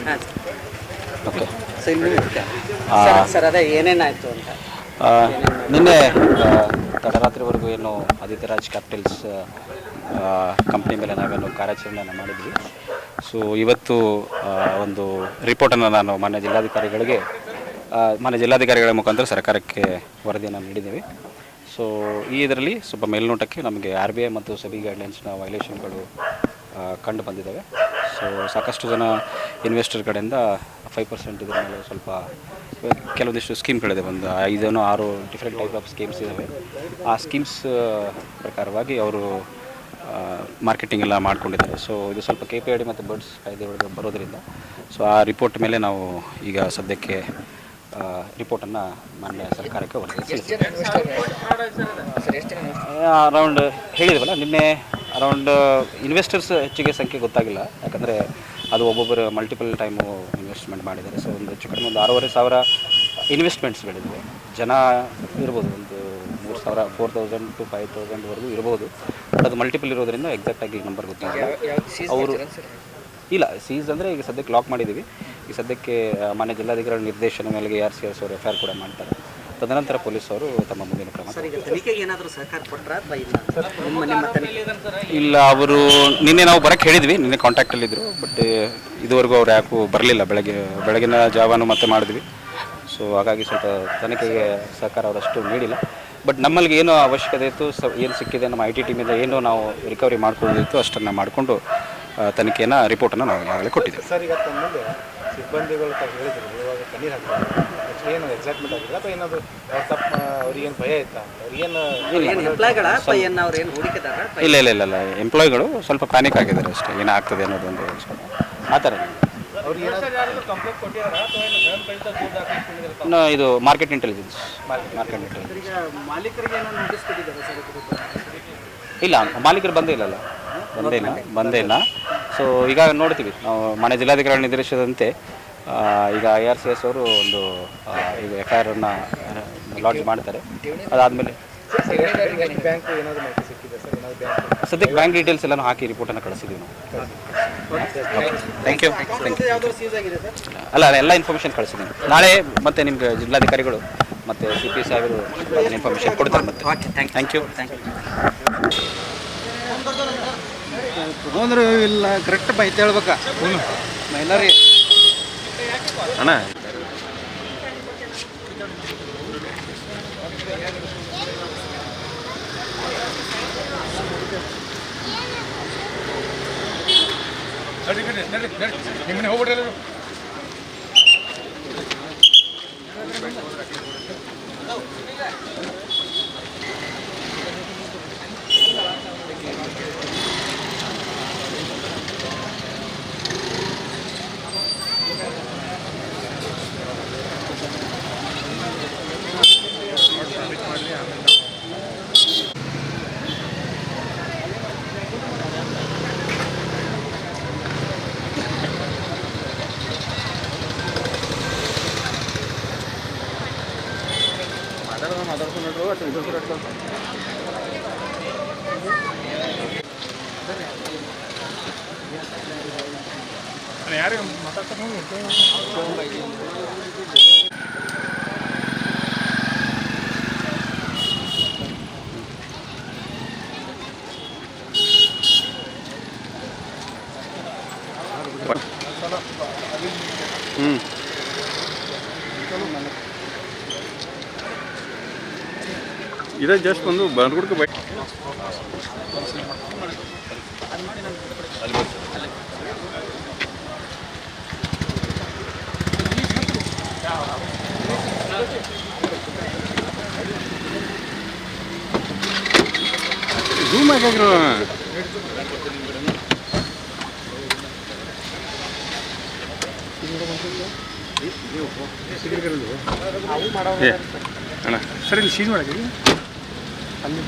ಹಾಂ okay. Sir ಅದೇ ಏನೇನಾಯಿತು ಅಂತ. ನಿನ್ನೆ ತಡರಾತ್ರಿವರೆಗೂ ಏನು ಆದಿತ್ಯ ರಾಜ್ ಕ್ಯಾಪಿಟಲ್ಸ್ ಕಂಪ್ನಿ ಮೇಲೆ ನಾವೇನು ಕಾರ್ಯಾಚರಣೆಯನ್ನು ಮಾಡಿದ್ವಿ. ಸೊ ಇವತ್ತು ಒಂದು ರಿಪೋರ್ಟನ್ನು ನಾನು ಮಾನ್ಯ ಜಿಲ್ಲಾಧಿಕಾರಿಗಳ ಮುಖಾಂತರ ಸರ್ಕಾರಕ್ಕೆ ವರದಿಯನ್ನು ನೀಡಿದ್ದೀವಿ. ಸೊ ಇದರಲ್ಲಿ ಸ್ವಲ್ಪ ಮೇಲ್ನೋಟಕ್ಕೆ ನಮಗೆ RBI ಮತ್ತು ಸೆಬಿ ಗೈಡ್ಲೈನ್ಸ್ನ ವೈಲೇಷನ್ಗಳು ಕಂಡು ಬಂದಿದ್ದಾವೆ. ಸೊ ಸಾಕಷ್ಟು ಜನ ಇನ್ವೆಸ್ಟರ್ ಕಡೆಯಿಂದ 5% ಇದರ ಮೇಲೆ ಸ್ವಲ್ಪ ಕೆಲವೊಂದಿಷ್ಟು ಸ್ಕೀಮ್ಗಳಿದೆ, ಒಂದು 5-6 ಡಿಫ್ರೆಂಟ್ ಟೈಪ್ ಆಫ್ ಸ್ಕೀಮ್ಸ್ ಇದ್ದಾವೆ. ಆ ಸ್ಕೀಮ್ಸ್ ಪ್ರಕಾರವಾಗಿ ಅವರು ಮಾರ್ಕೆಟಿಂಗ್ ಎಲ್ಲ ಮಾಡ್ಕೊಂಡಿದ್ದಾರೆ. ಸೊ ಇದು ಸ್ವಲ್ಪ KPID ಮತ್ತು ಬರ್ಡ್ಸ್ ಕಾಯ್ದೆ ಒಳಗೆ ಬರೋದರಿಂದ ಸೊ ಆ ರಿಪೋರ್ಟ್ ಮೇಲೆ ನಾವು ಈಗ ಸದ್ಯಕ್ಕೆ ರಿಪೋರ್ಟನ್ನು ಮಾನ್ಯ ಸರ್ಕಾರಕ್ಕೆ ಅರೌಂಡ್ ಹೇಳಿದ್ವಲ್ಲ ನಿನ್ನೆ, ಅರೌಂಡ್ ಇನ್ವೆಸ್ಟರ್ಸ್ ಹೆಚ್ಚಿಗೆ ಸಂಖ್ಯೆ ಗೊತ್ತಾಗಿಲ್ಲ, ಯಾಕಂದರೆ ಅದು ಒಬ್ಬೊಬ್ಬರು ಮಲ್ಟಿಪಲ್ ಟೈಮು ಇನ್ವೆಸ್ಟ್ಮೆಂಟ್ ಮಾಡಿದ್ದಾರೆ. ಸೊ ಒಂದು ಹೆಚ್ಚು ಕಡಿಮೆ ಒಂದು 6,500 ಇನ್ವೆಸ್ಟ್ಮೆಂಟ್ಸ್ಗಳಿದ್ವು. ಜನ ಇರ್ಬೋದು, ಒಂದು 3,000 4,000 to 5,000ವರೆಗೂ ಇರ್ಬೋದು. ಬಟ್ ಅದು ಮಲ್ಟಿಪಲ್ ಇರೋದರಿಂದ ಎಕ್ಸಾಕ್ಟಾಗಿ ನಂಬರ್ ಗೊತ್ತಾಗಿಲ್ಲ. ಅವರು ಇಲ್ಲ ಸೀಸ್ ಅಂದರೆ ಈಗ ಸದ್ಯಕ್ಕೆ ಲಾಕ್ ಮಾಡಿದ್ದೀವಿ. ಈ ಸದ್ಯಕ್ಕೆ ಮಾನ್ಯ ಜಿಲ್ಲಾಧಿಕಾರಿಗಳ ನಿರ್ದೇಶನ ಮೇಲೆಗೆ RCS ಅವರು FIR ಕೂಡ ಮಾಡ್ತಾರೆ. ತದನಂತರ ಪೊಲೀಸವರು ತಮ್ಮ ಮುಂದಿನ ಕ್ರಮ. ಇಲ್ಲ, ಅವರು ನಿನ್ನೆ ನಾವು ಬರೋಕ್ಕೆ ಹೇಳಿದ್ವಿ, ನಿನ್ನೆ ಕಾಂಟ್ಯಾಕ್ಟಲ್ಲಿದ್ದರು. ಬಟ್ ಇದುವರೆಗೂ ಅವ್ರು ಯಾಕೂ ಬರಲಿಲ್ಲ. ಬೆಳಗಿನ ಜಾವನು ಮತ್ತೆ ಮಾಡಿದ್ವಿ. ಸೊ ಹಾಗಾಗಿ ಸ್ವಲ್ಪ ತನಿಖೆಗೆ ಸಹಕಾರ ಅವರಷ್ಟು ನೀಡಿಲ್ಲ. ಬಟ್ ನಮ್ಮಲ್ಲಿಗೆ ಏನು ಅವಶ್ಯಕತೆ ಇತ್ತು, ಏನು ಸಿಕ್ಕಿದೆ, ನಮ್ಮ IT ಟೀಮಿಂದ ಏನು ನಾವು ರಿಕವರಿ ಮಾಡ್ಕೊಳ್ಳೋದಿತ್ತು ಅಷ್ಟನ್ನು ಮಾಡಿಕೊಂಡು ತನಿಖೆಯನ್ನು ರಿಪೋರ್ಟನ್ನು ನಾವು ಈಗಾಗಲೇ ಕೊಟ್ಟಿದ್ದೇವೆ. ಸರ್, ಈಗ ತಮ್ಮಲ್ಲಿ ಸಿಬ್ಬಂದಿಗಳು ಹೇಳಿದ್ರು ಇವಾಗ ಕಣ್ಣೀರು ಹಾಕ್ತಾರೆ, ಏನು ಎಕ್ಸಾಕ್ಟ್ಮೆಂಟ್ ಆಗಿಲ್ಲ ಅಥವಾ ಏನಾದರೂ ತಪ್ಪು ಅವ್ರಿಗೇನು ಭಯ ಇತ್ತಾ, ಅವ್ರಿಗೇನು ಇಲ್ಲ ಎಂಪ್ಲಾಯಿಗಳು ಸ್ವಲ್ಪ ಪ್ಯಾನಿಕ್ ಆಗಿದ್ದಾರೆ ಅಷ್ಟೇ, ಏನಾಗ್ತದೆ ಅನ್ನೋದೊಂದು ಆ ಥರ. ಇದು ಮಾರ್ಕೆಟ್ ಇಂಟೆಲಿಜೆನ್ಸ್. ಇಲ್ಲ, ಮಾಲೀಕರು ಬಂದೇ ಇಲ್ಲ. ಸೊ ಈಗ ನೋಡ್ತೀವಿ ನಾವು ಮಾನ್ಯ ಜಿಲ್ಲಾಧಿಕಾರಿ ನಿರ್ದೇಶನದಂತೆ ಈಗ IRCS ಅವರು ಒಂದು ಈಗ FIR ಲಾಂಚ್ ಮಾಡ್ತಾರೆ. ಅದಾದಮೇಲೆ ಸದ್ಯಕ್ಕೆ ಬ್ಯಾಂಕ್ ಡೀಟೇಲ್ಸ್ ಎಲ್ಲನೂ ಹಾಕಿ ರಿಪೋರ್ಟನ್ನು ಕಳಿಸಿದ್ದೀವಿ ನಾವು. Thank you. ಅಲ್ಲ, ಎಲ್ಲ ಇನ್ಫಾರ್ಮೇಷನ್ ಕಳಿಸಿದ್ದೀನಿ. ನಾಳೆ ಮತ್ತೆ ನಿಮ್ಗೆ ಜಿಲ್ಲಾಧಿಕಾರಿಗಳು ಮತ್ತು CP ಸಾಹೇಬರು ಇನ್ಫಾರ್ಮೇಷನ್ ಕೊಡ್ತಾರೆ ಮತ್ತೆ. Thank you. ತೊಗೊಂಡ್ರು ಇಲ್ಲ, ಕರೆಕ್ಟ್ ಮಾಹಿತಿ ಹೇಳ್ಬೇಕಾ ಮೈಲಾರಿ ಅಣ್ಣ. ನಿಮ್ಮನೆ ಹೋಗ್ಬಿಟ್ರೆ ಯಾರು ಮಾತಾಡ್ತಾರೆ ಇದೇ ಜಸ್ಟ್ ಒಂದು ಬಂದ್ಗುಡ್ಕ ಬೈ ಝೂಮ್ ಆಗಿರೋ ಅಣ್ಣ ಸರ್, ಇಲ್ಲಿ ಸೀನ್ ಮಾಡಕ್ಕೆ ಅಲ್ಲಿ